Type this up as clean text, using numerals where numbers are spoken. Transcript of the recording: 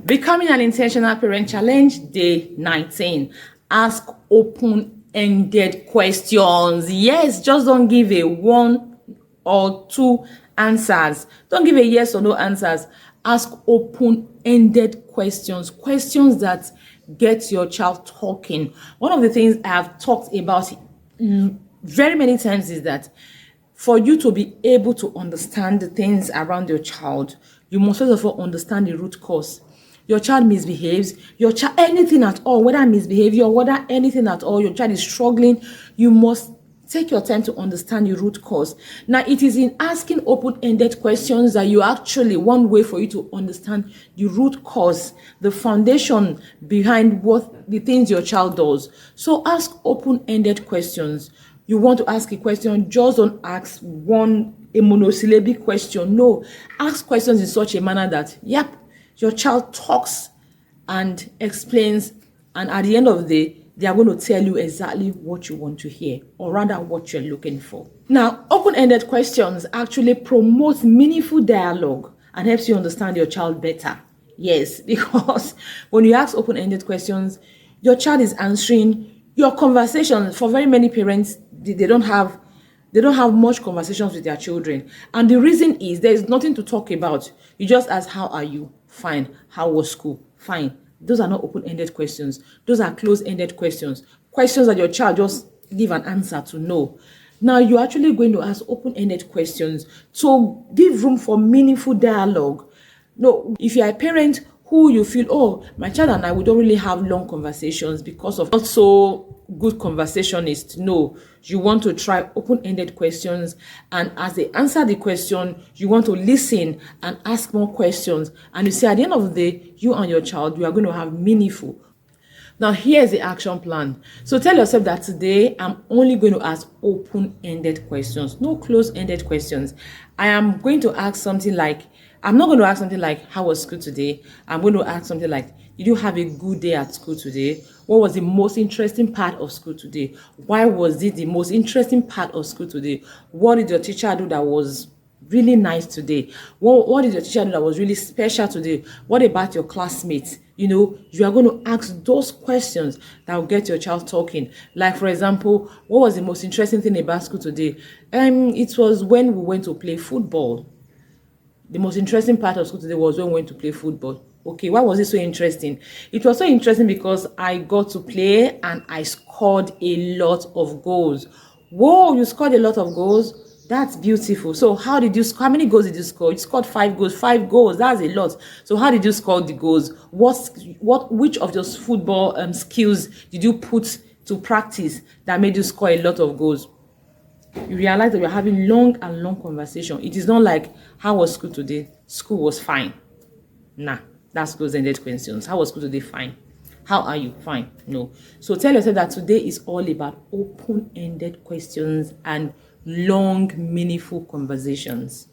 Becoming an intentional parent challenge day 19. Ask open-ended questions. Yes, just don't give a one or two answers. Don't give a yes or no answers. Ask open-ended questions. Questions that get your child talking. One of the things I have talked about very many times is that for you to be able to understand the things around your child, you must first of all understand the root cause. Your child misbehaves, your child, anything at all, whether misbehavior, whether anything at all, your child is struggling, you must take your time to understand the root cause. Now, it is in asking open-ended questions that you actually, one way for you to understand the root cause, the foundation behind what the things your child does. So ask open-ended questions. You want to ask a question, just don't ask a monosyllabic question. No, ask questions in such a manner that, yep, your child talks and explains, and at the end of the day, they are going to tell you exactly what you want to hear, or rather what you're looking for. Now, open-ended questions actually promote meaningful dialogue and helps you understand your child better. Yes, because when you ask open-ended questions, your child is answering your conversation. For very many parents, they don't have much conversations with their children, and the reason is there is nothing to talk about. You just ask, how are you? Fine. How was school? Fine. Those are not open-ended questions. Those are closed-ended questions. Questions that your child just give an answer to no. Now you're actually going to ask open-ended questions to give room for meaningful dialogue. No, if you're a parent who you feel, oh, my child and I, we don't really have long conversations because of not so good conversationist. No, you want to try open-ended questions, and as they answer the question, you want to listen and ask more questions. And you see, at the end of the day, you and your child, you are going to have meaningful. Now, here's the action plan. So tell yourself that today, I'm only going to ask open-ended questions, no closed-ended questions. I am going to ask something like, I'm not going to ask something like, how was school today? I'm going to ask something like, did you have a good day at school today? What was the most interesting part of school today? Why was it the most interesting part of school today? What did your teacher do that was really nice today? What did your teacher do that was really special today? What about your classmates? You are going to ask those questions that will get your child talking. Like, for example, what was the most interesting thing about school today? It was when we went to play football. The most interesting part of school today was when we went to play football. Okay, why was it so interesting? It was so interesting because I got to play and I scored a lot of goals. Whoa, you scored a lot of goals? That's beautiful. So how many goals did you score? You scored 5 goals. 5 goals, that's a lot. So how did you score the goals? Which of those football skills did you put to practice that made you score a lot of goals? You realize that we're having long conversation. It is not like, how was school today? School was fine. Nah, that's closed-ended questions. How was school today? Fine. How are you? Fine. No. So tell yourself that today is all about open-ended questions and long, meaningful conversations.